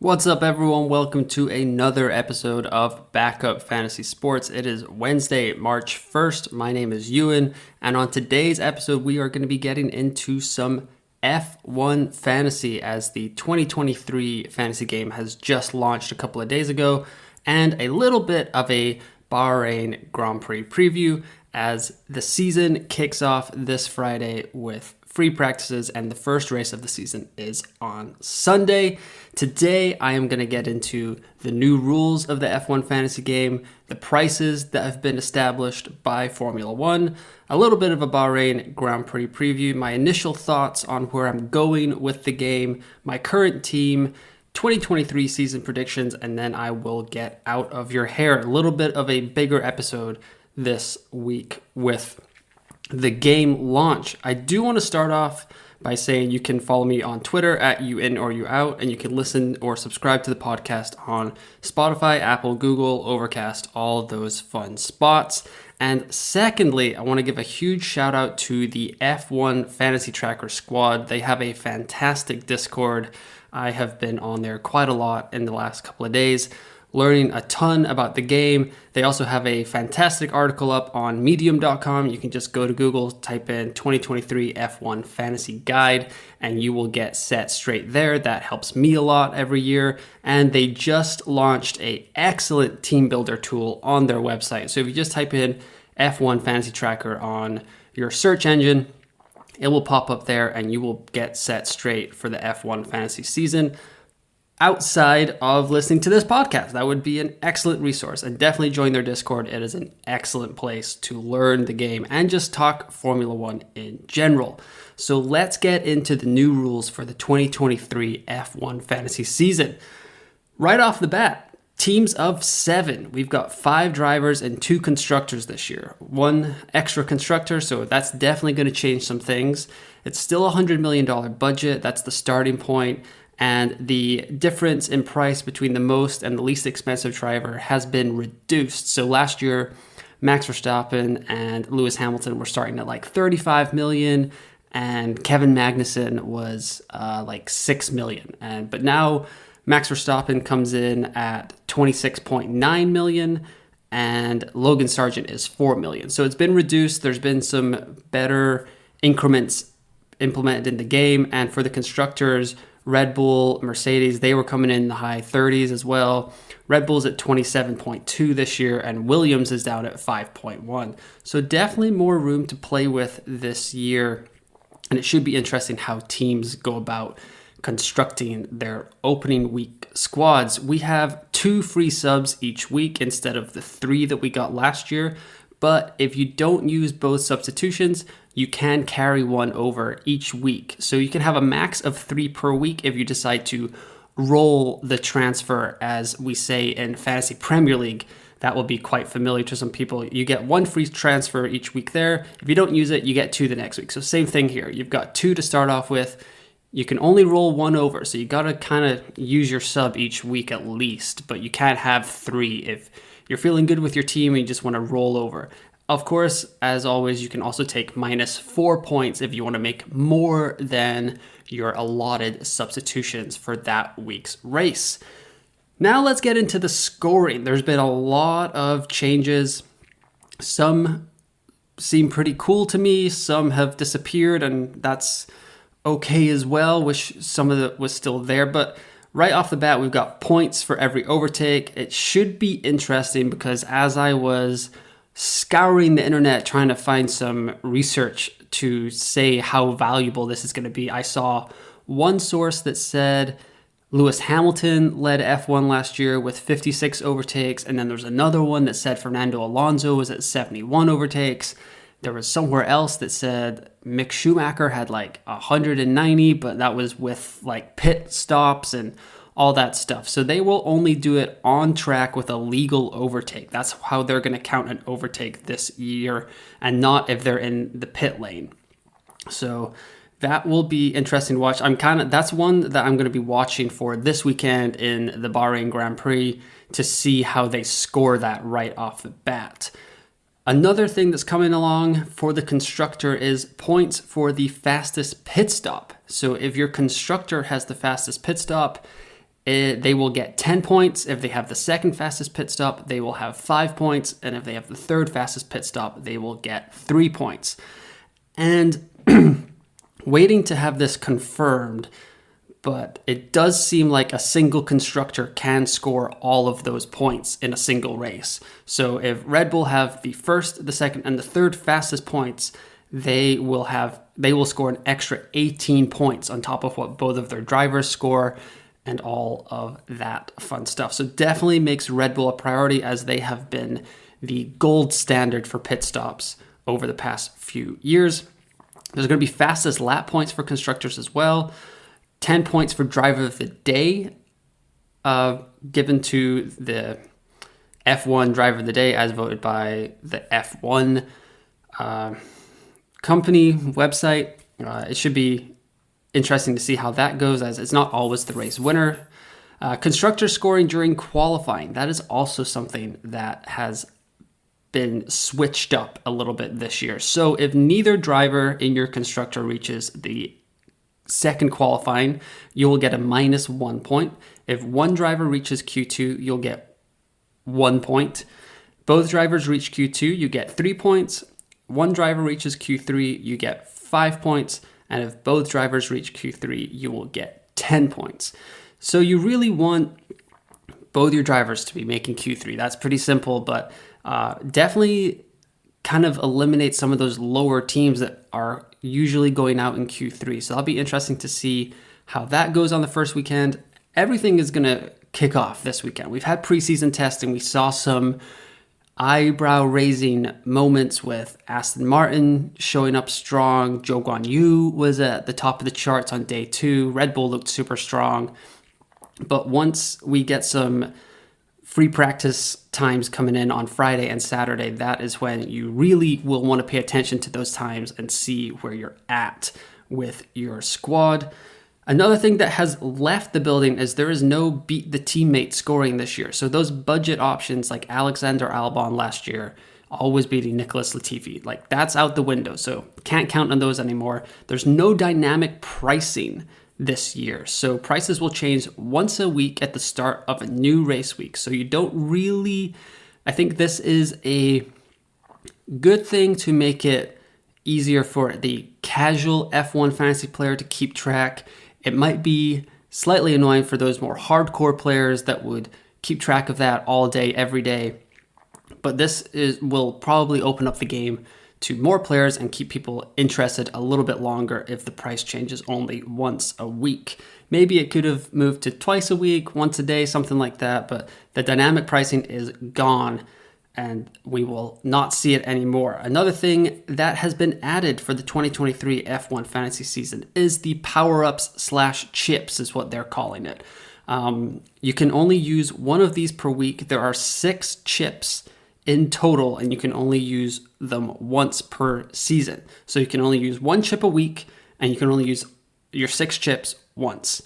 What's up, everyone? Welcome to another episode of Backup Fantasy Sports. It is Wednesday, March 1st. My name is Ewan, and on today's episode, we are going to be getting into some F1 fantasy as the 2023 fantasy game has just launched a couple of days ago, and a little bit of a Bahrain Grand Prix preview as the season kicks off this Friday with free practices, and the first race of the season is on Sunday. Today, I am going to get into the new rules of the F1 fantasy game, the prices that have been established by Formula One, a little bit of a Bahrain Grand Prix preview, my initial thoughts on where I'm going with the game, my current team, 2023 season predictions, and then I will get out of your hair. A little bit of a bigger episode this week with the game launch. I do want to start off by saying you can follow me on Twitter at @YouInOrYouOut, and you can listen or subscribe to the podcast on Spotify, Apple, Google, Overcast, all those fun spots. And secondly, I want to give a huge shout out to the F1 Fantasy Tracker squad. They have a fantastic Discord. I have been on there quite a lot in the last couple of days, learning a ton about the game. They also have a fantastic article up on medium.com. You can just go to Google, type in 2023 F1 Fantasy Guide, and you will get set straight there. That helps me a lot every year. And they just launched an excellent team builder tool on their website. So if you just type in F1 Fantasy Tracker on your search engine, it will pop up there and you will get set straight for the F1 fantasy season. Outside of listening to this podcast, that would be an excellent resource, and definitely join their Discord. It is an excellent place to learn the game and just talk Formula One in general. So let's get into the new rules for the 2023 F1 fantasy season. Right off the bat, teams of 7. We've got 5 drivers and 2 constructors this year. 1 extra constructor, so that's definitely going to change some things. It's still a $100 million budget. That's the starting point. And the difference in price between the most and the least expensive driver has been reduced. So last year, Max Verstappen and Lewis Hamilton were starting at like 35 million, and Kevin Magnussen was like 6 million. But now Max Verstappen comes in at 26.9 million, and Logan Sargent is 4 million. So it's been reduced. There's been some better increments implemented in the game, and for the constructors, Red Bull, Mercedes, they were coming in the high 30s as well. Red Bull's at 27.2 this year, and Williams is down at 5.1. So definitely more room to play with this year. And it should be interesting how teams go about constructing their opening week squads. We have 2 free subs each week instead of the 3 that we got last year. But if you don't use both substitutions, you can carry one over each week. So you can have a max of 3 per week if you decide to roll the transfer, as we say in Fantasy Premier League. That will be quite familiar to some people. You get 1 free transfer each week there. If you don't use it, you get 2 the next week. So same thing here. You've got 2 to start off with. You can only roll 1 over. So you got to kind of use your sub each week at least, but you can't have 3 if you're feeling good with your team and you just want to roll over. Of course, as always, you can also take -4 points if you want to make more than your allotted substitutions for that week's race. Now let's get into the scoring. There's been a lot of changes. Some seem pretty cool to me. Some have disappeared, and that's okay as well. Wish some of it was still there, but right off the bat, we've got points for every overtake. It should be interesting because as I was scouring the internet trying to find some research to say how valuable this is going to be, I saw one source that said Lewis Hamilton led F1 last year with 56 overtakes, and then there's another one that said Fernando Alonso was at 71 overtakes. There was somewhere else that said Mick Schumacher had like 190, but that was with like pit stops and all that stuff. So they will only do it on track with a legal overtake. That's how they're going to count an overtake this year, and not if they're in the pit lane. So that will be interesting to watch. That's one that I'm going to be watching for this weekend in the Bahrain Grand Prix to see how they score that right off the bat. Another thing that's coming along for the constructor is points for the fastest pit stop. So if your constructor has the fastest pit stop, they will get 10 points. If they have the second fastest pit stop, they will have 5 points. And if they have the third fastest pit stop, they will get 3 points. And waiting to have this confirmed, but it does seem like a single constructor can score all of those points in a single race. So if Red Bull have the first, the second, and the third fastest points, they will score an extra 18 points on top of what both of their drivers score and all of that fun stuff. So definitely makes Red Bull a priority, as they have been the gold standard for pit stops over the past few years. There's going to be fastest lap points for constructors as well. 10 points for driver of the day, given to the F1 driver of the day as voted by the F1 company website. It should be interesting to see how that goes, as it's not always the race winner. Constructor scoring during qualifying. That is also something that has been switched up a little bit this year. So if neither driver in your constructor reaches the second qualifying, you will get a -1 point. If one driver reaches Q2, you'll get 1 point. Both drivers reach Q2, you get 3 points. One driver reaches Q3, you get 5 points. And if both drivers reach Q3, you will get 10 points. So you really want both your drivers to be making Q3. That's pretty simple, but definitely kind of eliminate some of those lower teams that are usually going out in Q3. So that'll be interesting to see how that goes on the first weekend. Everything is going to kick off this weekend. We've had preseason testing. We saw some eyebrow-raising moments with Aston Martin showing up strong. Zhou Guanyu was at the top of the charts on day 2. Red Bull looked super strong. But once we get some free practice times coming in on Friday and Saturday, that is when you really will want to pay attention to those times and see where you're at with your squad. Another thing that has left the building is there is no beat the teammate scoring this year. So those budget options like Alexander Albon last year, always beating Nicholas Latifi, like that's out the window. So can't count on those anymore. There's no dynamic pricing this year. So prices will change once a week at the start of a new race week. So you don't really, I think this is a good thing to make it easier for the casual F1 fantasy player to keep track. It might be slightly annoying for those more hardcore players that would keep track of that all day, every day. But this will probably open up the game to more players and keep people interested a little bit longer if the price changes only once a week. Maybe it could have moved to twice a week, once a day, something like that, but the dynamic pricing is gone and we will not see it anymore. Another thing that has been added for the 2023 F1 fantasy season is the power-ups/chips is what they're calling it. You can only use one of these per week. There are 6 chips in total, and you can only use them once per season. So you can only use 1 chip a week, and you can only use your 6 chips once.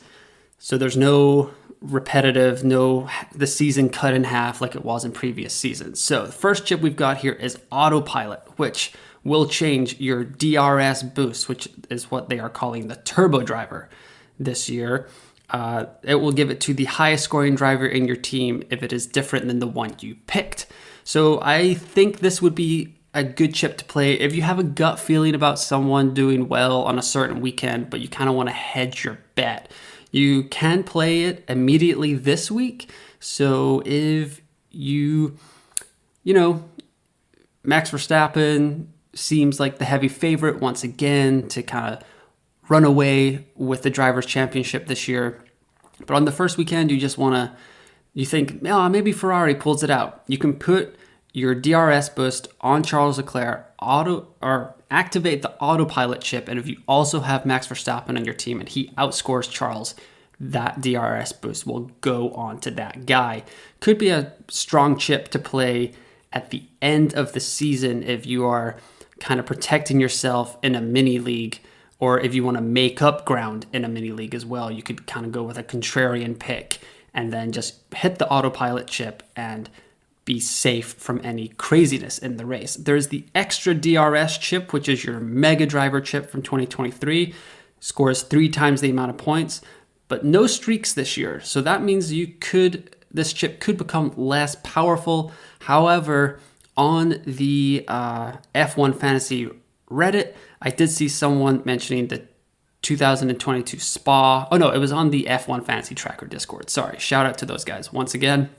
So there's no repetitive, no the season cut in half like it was in previous seasons. So the first chip we've got here is Autopilot, which will change your DRS boost, which is what they are calling the turbo driver this year. It will give it to the highest scoring driver in your team if it is different than the one you picked. So I think this would be a good chip to play if you have a gut feeling about someone doing well on a certain weekend, but you kind of want to hedge your bet. You can play it immediately this week. So if Max Verstappen seems like the heavy favorite once again to kind of run away with the Drivers' Championship this year. But on the first weekend, you think, maybe Ferrari pulls it out. You can put your DRS boost on Charles Leclerc, activate the autopilot chip, and if you also have Max Verstappen on your team and he outscores Charles, that DRS boost will go on to that guy. Could be a strong chip to play at the end of the season if you are kind of protecting yourself in a mini league, or if you want to make up ground in a mini league as well. You could kind of go with a contrarian pick and then just hit the autopilot chip and be safe from any craziness in the race. There's the extra DRS chip, which is your mega driver chip from 2023. Scores 3 times the amount of points. but no streaks this year. So that means this chip could become less powerful. However, on the F1 Fantasy Reddit, I did see someone mentioning the 2022 Spa. Oh no, it was on the F1 Fantasy Tracker Discord. Sorry, shout out to those guys once again.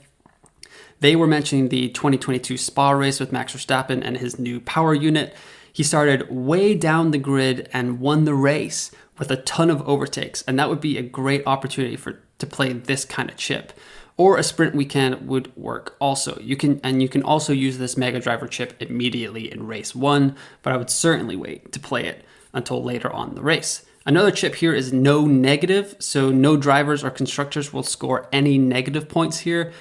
They were mentioning the 2022 Spa race with Max Verstappen and his new power unit. He started way down the grid and won the race with a ton of overtakes, and that would be a great opportunity to play this kind of chip. Or a sprint weekend would work also. You can also use this Mega Driver chip immediately in race 1, but I would certainly wait to play it until later on in the race. Another chip here is no negative, so no drivers or constructors will score any negative points here.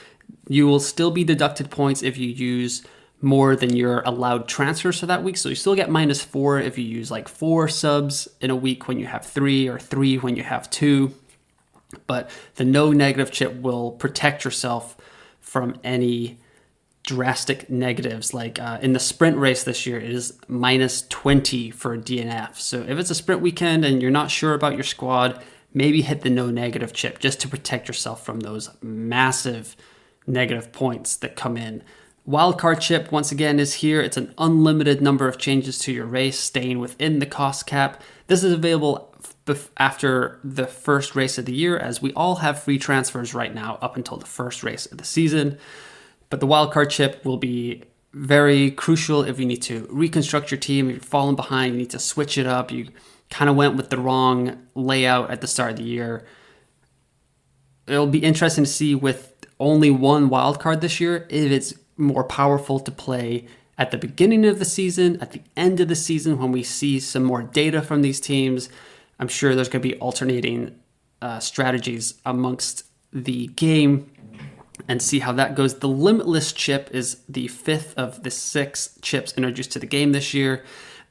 You will still be deducted points if you use more than your allowed transfers for that week. So you still get -4 if you use like 4 subs in a week when you have 3, or 3 when you have 2. But the no negative chip will protect yourself from any drastic negatives. Like in the sprint race this year, it is -20 for DNF. So if it's a sprint weekend and you're not sure about your squad, maybe hit the no negative chip just to protect yourself from those massive negative points that come in. Wildcard chip, once again, is here. It's an unlimited number of changes to your race, staying within the cost cap. This is available after the first race of the year, as we all have free transfers right now up until the first race of the season. But the wildcard chip will be very crucial if you need to reconstruct your team. If you're falling behind, you need to switch it up. You kind of went with the wrong layout at the start of the year. It'll be interesting to see with only one wildcard this year if it's more powerful to play at the beginning of the season, at the end of the season, when we see some more data from these teams. I'm sure there's going to be alternating strategies amongst the game, and see how that goes. The Limitless chip is the 5th of the 6 chips introduced to the game this year,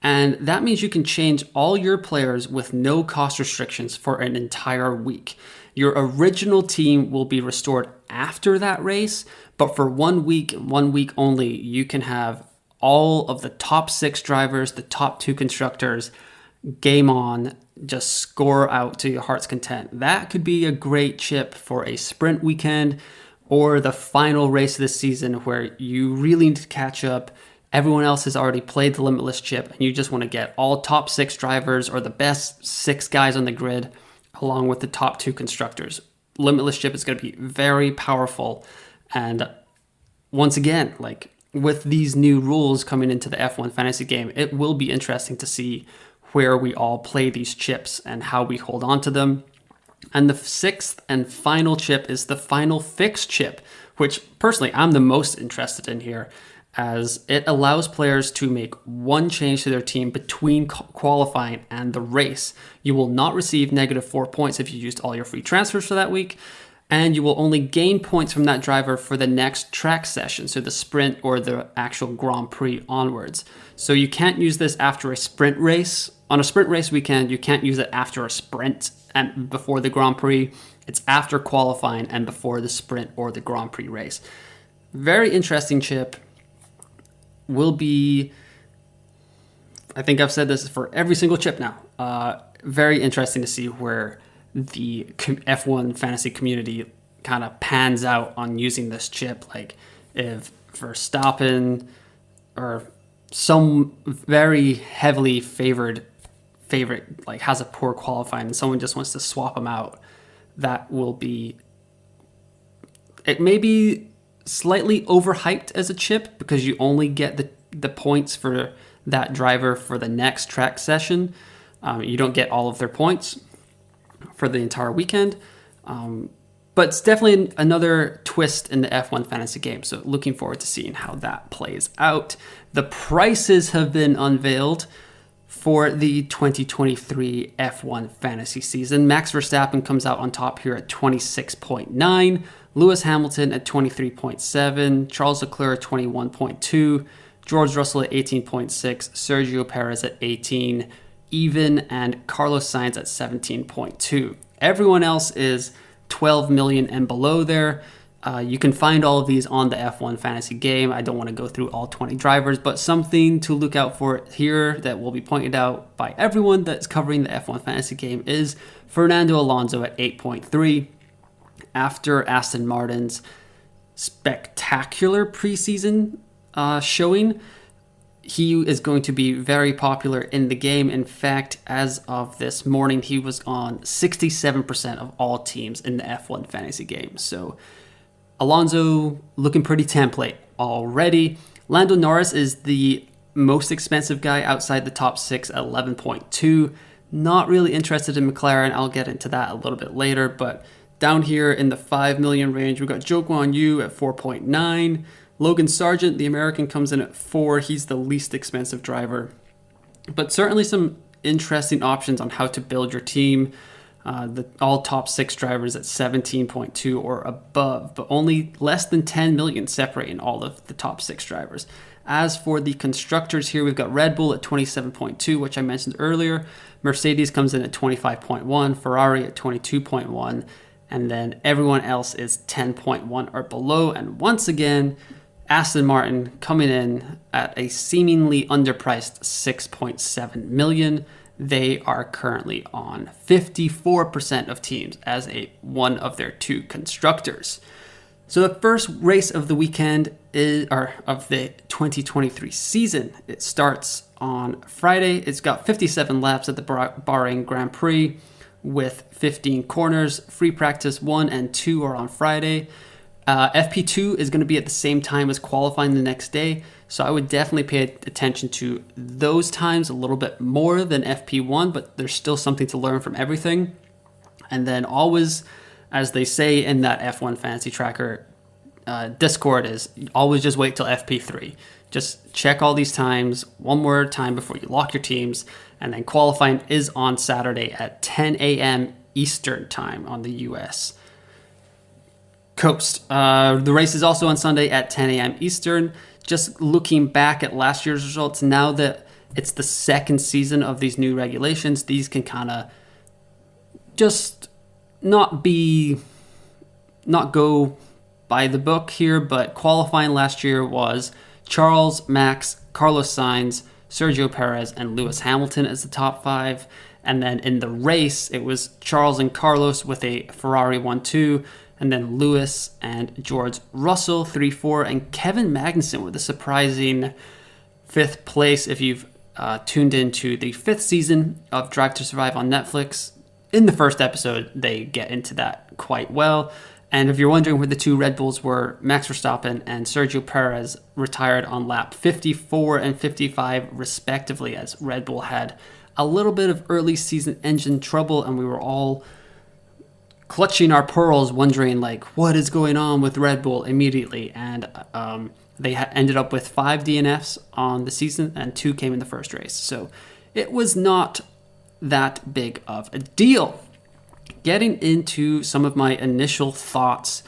and that means you can change all your players with no cost restrictions for an entire week. Your original team will be restored after that race, but for 1 week only, you can have all of the top 6 drivers, the top 2 constructors, game on, just score out to your heart's content. That could be a great chip for a sprint weekend or the final race of the season where you really need to catch up. Everyone else has already played the Limitless chip and you just want to get all top 6 drivers or the best 6 guys on the grid along with the top 2 constructors. Limitless chip is going to be very powerful. And once again, like with these new rules coming into the F1 fantasy game, it will be interesting to see where we all play these chips and how we hold on to them. And the 6th and final chip is the Final Fix chip, which personally I'm the most interested in here, as it allows players to make one change to their team between qualifying and the race. You will not receive -4 points if you used all your free transfers for that week, and you will only gain points from that driver for the next track session, so the sprint or the actual Grand Prix onwards. So you can't use this after a sprint race. On a sprint race weekend, you can't use it after a sprint and before the Grand Prix. It's after qualifying and before the sprint or the Grand Prix race. Very interesting chip. Will be, I think I've said this for every single chip now. Very interesting to see where the F1 fantasy community kind of pans out on using this chip. Like if Verstappen or some very heavily favorite like has a poor qualifying and someone just wants to swap him out, that will be, it may be slightly overhyped as a chip because you only get the points for that driver for the next track session. You don't get all of their points for the entire weekend. But it's definitely another twist in the F1 fantasy game. So looking forward to seeing how that plays out. The prices have been unveiled for the 2023 F1 fantasy season. Max Verstappen comes out on top here at 26.9, Lewis Hamilton at 23.7, Charles Leclerc at 21.2, George Russell at 18.6, Sergio Perez at 18, even, and Carlos Sainz at 17.2. Everyone else is 12 million and below there. You can find all of these on the F1 Fantasy game. I don't want to go through all 20 drivers, but something to look out for here that will be pointed out by everyone that's covering the F1 Fantasy game is Fernando Alonso at 8.3. After Aston Martin's spectacular preseason showing, he is going to be very popular in the game. In fact, as of this morning, he was on 67% of all teams in the F1 Fantasy game. So Alonso looking pretty template already. Lando Norris is the most expensive guy outside the top 6 at 11.2. Not really interested in McLaren. I'll get into that a little bit later. But down here in the 5 million range, we've got Zhou Guan Yu at 4.9. Logan Sargent, the American, comes in at 4. He's the least expensive driver. But certainly some interesting options on how to build your team. All top 6 drivers at 17.2 or above, but only less than 10 million separating all of the top 6 drivers. As for the constructors here, we've got Red Bull at 27.2, which I mentioned earlier. Mercedes comes in at 25.1, Ferrari at 22.1, and then everyone else is 10.1 or below. And once again, Aston Martin coming in at a seemingly underpriced 6.7 million. They are currently on 54% of teams as one of their 2 constructors. So the first race of the weekend of the 2023 season. It starts on Friday. It's got 57 laps at the Bahrain Grand Prix with 15 corners. Free practice 1 and 2 are on Friday. FP2 is going to be at the same time as qualifying the next day. So I would definitely pay attention to those times a little bit more than FP1, but there's still something to learn from everything. And then always, as they say in that F1 Fantasy Tracker Discord, is always just wait till FP3. Just check all these times one more time before you lock your teams. And then qualifying is on Saturday at 10 a.m. Eastern time on the US coast. The race is also on Sunday at 10 a.m. Eastern. Just looking back at last year's results, now that it's the second season of these new regulations, these can kind of just not go by the book here, but qualifying last year was Charles, Max, Carlos Sainz, Sergio Perez, and Lewis Hamilton as the top 5. And then in the race, it was Charles and Carlos with a Ferrari 1-2, and then Lewis and George Russell 3-4, and Kevin Magnussen with a surprising 5th place. If you've tuned into the 5th season of Drive to Survive on Netflix, in the first episode, they get into that quite well. And if you're wondering where the 2 Red Bulls were, Max Verstappen and Sergio Perez retired on lap 54 and 55 respectively, as Red Bull had a little bit of early season engine trouble, and we were all clutching our pearls wondering like what is going on with Red Bull immediately. And they ended up with 5 DNFs on the season, and 2 came in the first race. So it was not that big of a deal. Getting into some of my initial thoughts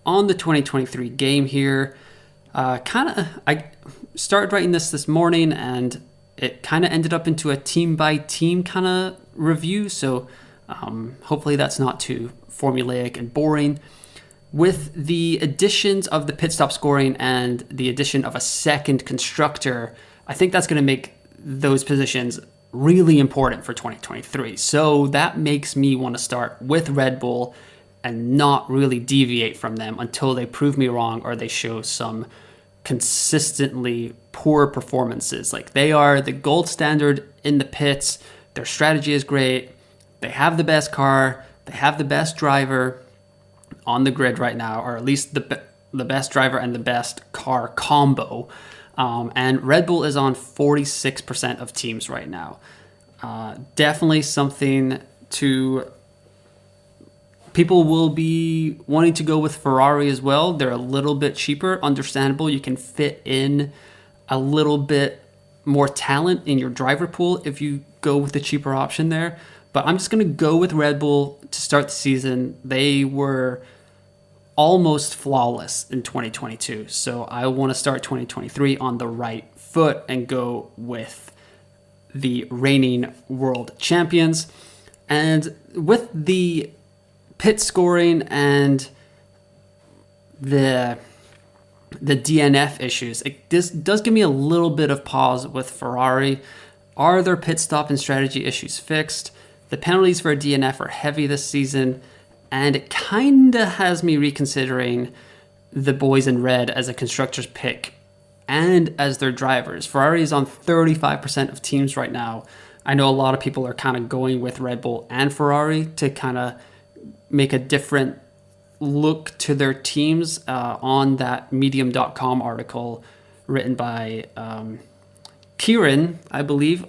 on the 2023 game here. I started writing this morning, and it kind of ended up into a team-by-team kind of review. So hopefully that's not too formulaic and boring. With the additions of the pit stop scoring and the addition of a second constructor, I think that's going to make those positions really important for 2023. So that makes me want to start with Red Bull and not really deviate from them until they prove me wrong or they show some consistently poor performances. Like, they are the gold standard in the pits. Their strategy is great. They have the best car. They have the best driver on the grid right now, or at least the best driver and the best car combo. And Red Bull is on 46% of teams right now. Definitely something to... People will be wanting to go with Ferrari as well. They're a little bit cheaper, understandable. You can fit in a little bit more talent in your driver pool if you go with the cheaper option there. But I'm just going to go with Red Bull to start the season. They were almost flawless in 2022. So I want to start 2023 on the right foot and go with the reigning world champions. And with the pit scoring and the DNF issues, this does give me a little bit of pause with Ferrari. Are their pit stop and strategy issues fixed? The penalties for a DNF are heavy this season, and it kind of has me reconsidering the boys in red as a constructor's pick and as their drivers. Ferrari is on 35% of teams right now. I know a lot of people are kind of going with Red Bull and Ferrari to kind of make a different look to their teams on that medium.com article written by Kieran, I believe,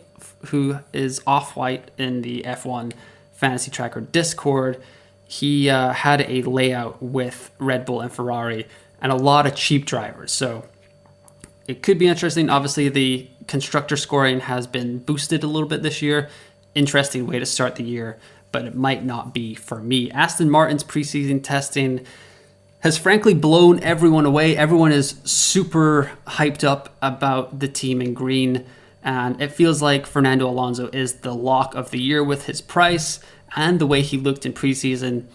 who is Off-White in the F1 Fantasy Tracker Discord. He had a layout with Red Bull and Ferrari and a lot of cheap drivers. So it could be interesting. Obviously, the constructor scoring has been boosted a little bit this year. Interesting way to start the year, but it might not be for me. Aston Martin's preseason testing has frankly blown everyone away. Everyone is super hyped up about the team in green, and it feels like Fernando Alonso is the lock of the year with his price and the way he looked in preseason.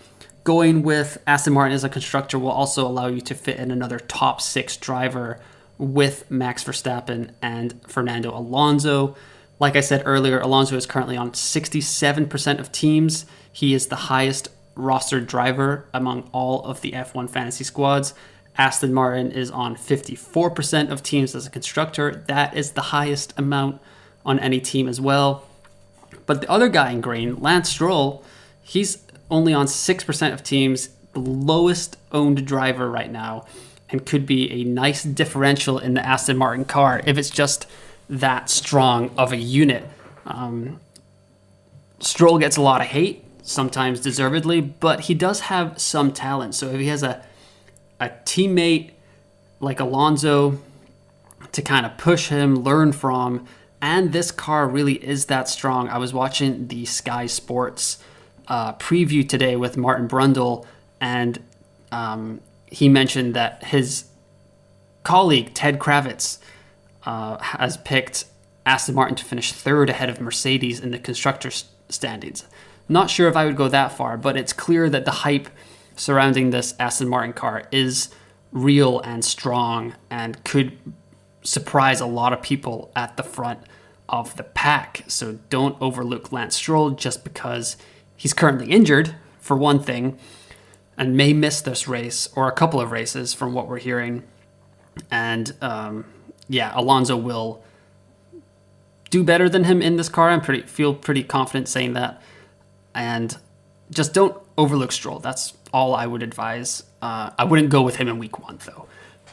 Going with Aston Martin as a constructor will also allow you to fit in another top 6 driver with Max Verstappen and Fernando Alonso. Like I said earlier, Alonso is currently on 67% of teams. He is the highest rostered driver among all of the F1 fantasy squads. Aston Martin is on 54% of teams as a constructor. That is the highest amount on any team as well. But the other guy in green, Lance Stroll, he's only on 6% of teams, the lowest owned driver right now, and could be a nice differential in the Aston Martin car if it's just that strong of a unit. Stroll gets a lot of hate, sometimes deservedly, but he does have some talent. So if he has a teammate like Alonso to kind of push him, learn from, and this car really is that strong. I was watching the Sky Sports preview today with Martin Brundle, and he mentioned that his colleague, Ted Kravitz, has picked Aston Martin to finish third ahead of Mercedes in the constructors' standings. Not sure if I would go that far, but it's clear that the hype surrounding this Aston Martin car is real and strong and could surprise a lot of people at the front of the pack. So don't overlook Lance Stroll just because he's currently injured, for one thing, and may miss this race or a couple of races from what we're hearing. And Alonso will do better than him in this car. I feel pretty confident saying that. And just don't overlook Stroll. That's all I would advise. I wouldn't go with him in week 1, though.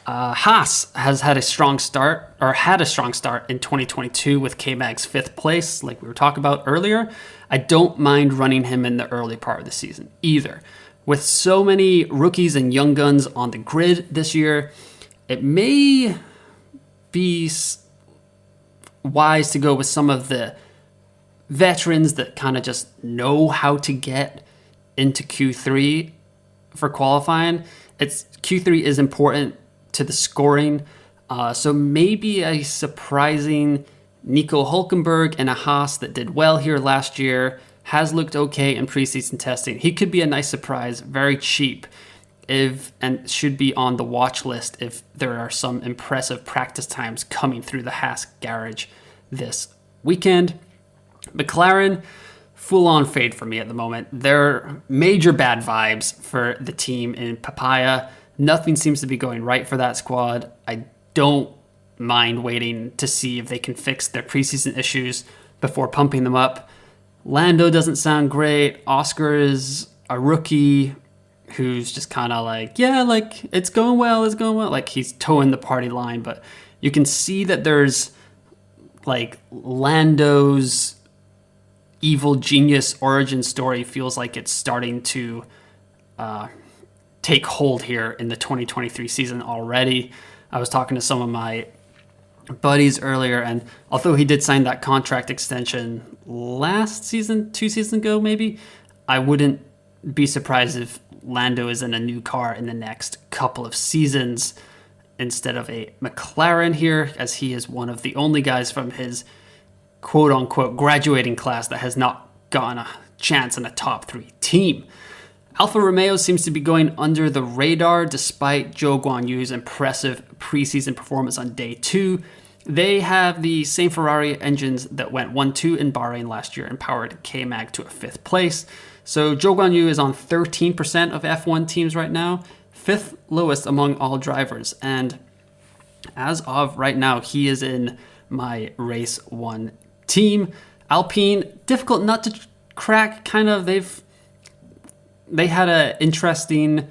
Haas has had a strong start in 2022 with K-Mag's 5th place, like we were talking about earlier. I don't mind running him in the early part of the season either. With so many rookies and young guns on the grid this year, it may be wise to go with some of the veterans that kind of just know how to get into Q3 for qualifying. Q3 is important to the scoring, so maybe a surprising Nico Hulkenberg in a Haas that did well here last year, has looked okay in preseason testing. He could be a nice surprise, very cheap, and should be on the watch list if there are some impressive practice times coming through the Haas garage this weekend. McLaren, full-on fade for me at the moment. They're major bad vibes for the team in Papaya. Nothing seems to be going right for that squad. I don't mind waiting to see if they can fix their preseason issues before pumping them up. Lando doesn't sound great. Oscar is a rookie who's just kind of like, it's going well. Like, he's towing the party line, but you can see that there's like Lando's evil genius origin story feels like it's starting to take hold here in the 2023 season already. I was talking to some of my buddies earlier, and although he did sign that contract extension last season, 2 seasons ago maybe, I wouldn't be surprised if Lando is in a new car in the next couple of seasons instead of a McLaren here, as he is one of the only guys from his quote-unquote graduating class that has not gotten a chance in a top 3 team. Alfa Romeo seems to be going under the radar despite Zhou Guanyu's impressive preseason performance on day 2. They have the same Ferrari engines that went 1-2 in Bahrain last year and powered K-Mag to a 5th place. So Zhou Guanyu is on 13% of F1 teams right now, 5th lowest among all drivers. And as of right now, he is in my race 1 team. Alpine, difficult nut to crack, kind of. They had an interesting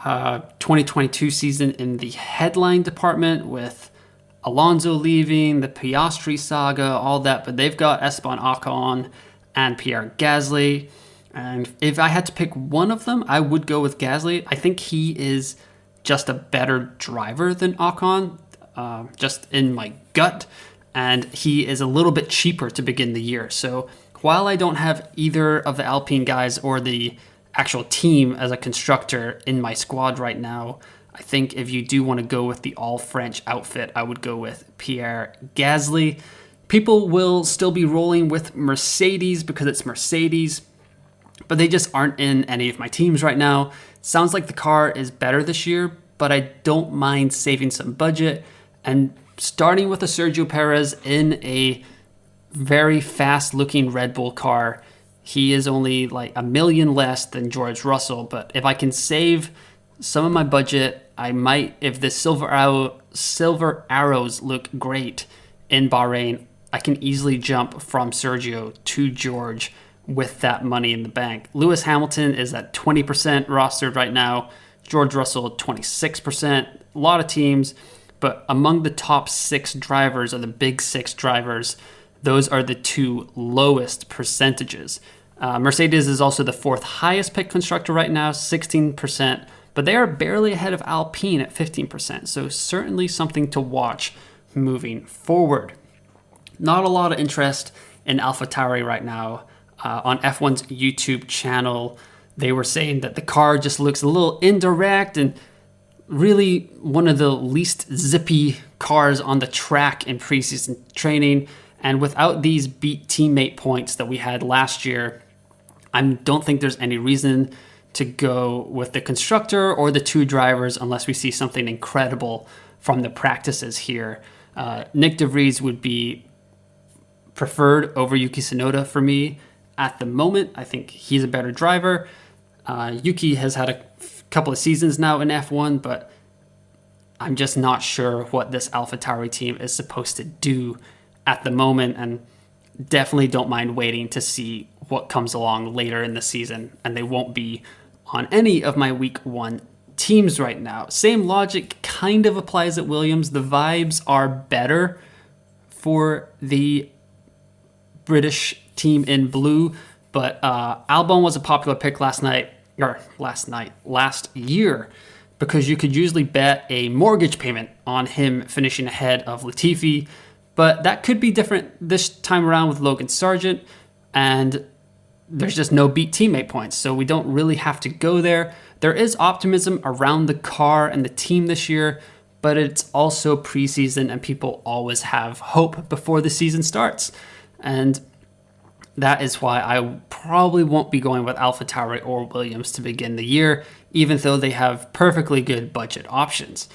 2022 season in the headline department with Alonso leaving, the Piastri saga, all that. But they've got Esteban Ocon and Pierre Gasly. And if I had to pick one of them, I would go with Gasly. I think he is just a better driver than Ocon, just in my gut. And he is a little bit cheaper to begin the year. So while I don't have either of the Alpine guys or the actual team as a constructor in my squad right now, I think if you do want to go with the all-French outfit, I would go with Pierre Gasly. People will still be rolling with Mercedes because it's Mercedes, but they just aren't in any of my teams right now. Sounds like the car is better this year, but I don't mind saving some budget and starting with a Sergio Perez in a very fast-looking Red Bull car. He is only like $1 million less than George Russell, but if I can save some of my budget, I might, if the silver arrows look great in Bahrain, I can easily jump from Sergio to George with that money in the bank. Lewis Hamilton is at 20% rostered right now. George Russell, 26%. A lot of teams, but among the top 6 drivers, or the big 6 drivers, those are the 2 lowest percentages. Mercedes is also the 4th highest picked constructor right now, 16%, but they are barely ahead of Alpine at 15%, so certainly something to watch moving forward. Not a lot of interest in AlphaTauri right now. On F1's YouTube channel, they were saying that the car just looks a little indirect and really one of the least zippy cars on the track in preseason training. And without these beat teammate points that we had last year, I don't think there's any reason to go with the constructor or the 2 drivers unless we see something incredible from the practices here. Nick DeVries would be preferred over Yuki Tsunoda for me at the moment. I think he's a better driver. Yuki has had a couple of seasons now in F1, but I'm just not sure what this AlphaTauri team is supposed to do at the moment, and definitely don't mind waiting to see what comes along later in the season, and they won't be on any of my week 1 teams right now. Same logic kind of applies at Williams. The vibes are better for the British team in blue, but Albon was a popular pick last year, because you could usually bet a mortgage payment on him finishing ahead of Latifi. But that could be different this time around with Logan Sargent, and there's just no beat teammate points, so we don't really have to go there. There is optimism around the car and the team this year, but it's also preseason, and people always have hope before the season starts. And that is why I probably won't be going with AlphaTauri or Williams to begin the year, even though they have perfectly good budget options.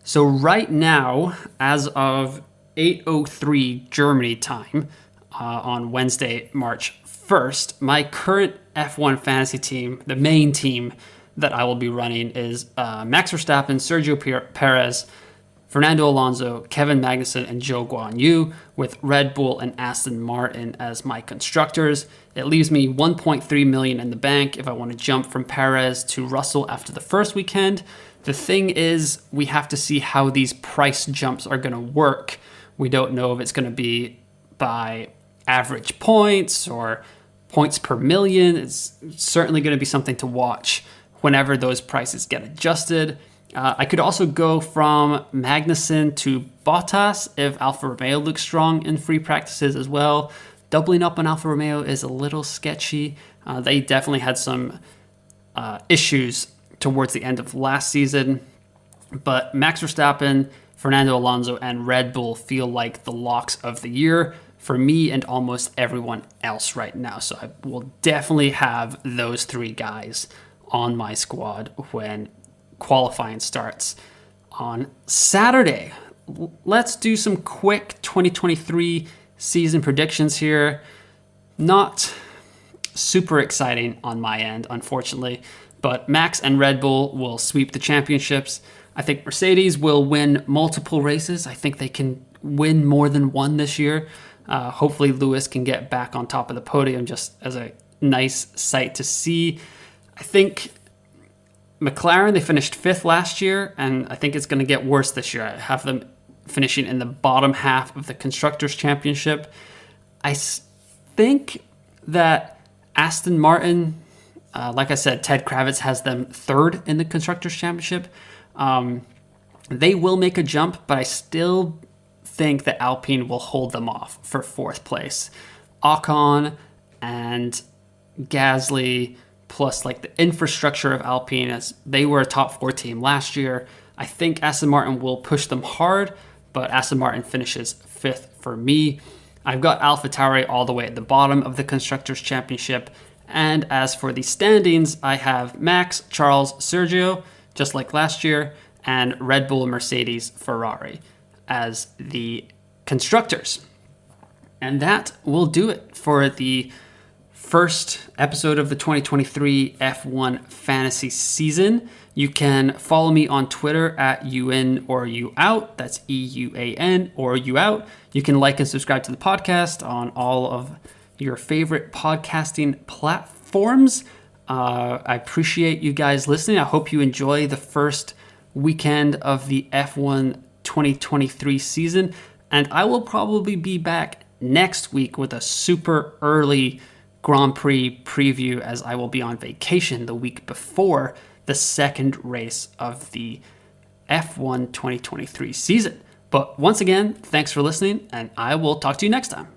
So right now, as of 8:03 Germany time on Wednesday, March 1st, my current F1 fantasy team, the main team that I will be running, is Max Verstappen, Sergio Perez, Fernando Alonso, Kevin Magnussen, and Zhou Guanyu, with Red Bull and Aston Martin as my constructors. It leaves me $1.3 million in the bank if I want to jump from Perez to Russell after the first weekend. The thing is, we have to see how these price jumps are going to work. We don't know if it's going to be by average points or points per million. It's certainly going to be something to watch whenever those prices get adjusted. I could also go from Magnussen to Bottas if Alfa Romeo looks strong in free practices as well. Doubling up on Alfa Romeo is a little sketchy. They definitely had some issues towards the end of last season. But Max Verstappen, Fernando Alonso, and Red Bull feel like the locks of the year for me and almost everyone else right now. So I will definitely have those 3 guys on my squad when qualifying starts on Saturday. Let's do some quick 2023 season predictions here. Not super exciting on my end, unfortunately, but Max and Red Bull will sweep the championships. I think Mercedes will win multiple races. I think they can win more than one this year. Hopefully Lewis can get back on top of the podium just as a nice sight to see. I think McLaren, they finished 5th last year, and I think it's going to get worse this year. I have them finishing in the bottom half of the Constructors' Championship. I think that Aston Martin, like I said, Ted Kravitz has them 3rd in the Constructors' Championship. They will make a jump, but I still think that Alpine will hold them off for 4th place. Ocon and Gasly, plus like the infrastructure of Alpine, as they were a top 4 team last year. I think Aston Martin will push them hard, but Aston Martin finishes 5th for me. I've got AlphaTauri all the way at the bottom of the Constructors' Championship. And as for the standings, I have Max, Charles, Sergio, just like last year, and Red Bull, Mercedes, Ferrari as the constructors. And that will do it for the first episode of the 2023 F1 fantasy season. You can follow me on Twitter at UN or You Out. That's EUAN or You Out. You can like and subscribe to the podcast on all of your favorite podcasting platforms. I appreciate you guys listening. I hope you enjoy the first weekend of the F1 2023 season. And I will probably be back next week with a super early Grand Prix preview, as I will be on vacation the week before the second race of the F1 2023 season. But once again, thanks for listening, and I will talk to you next time.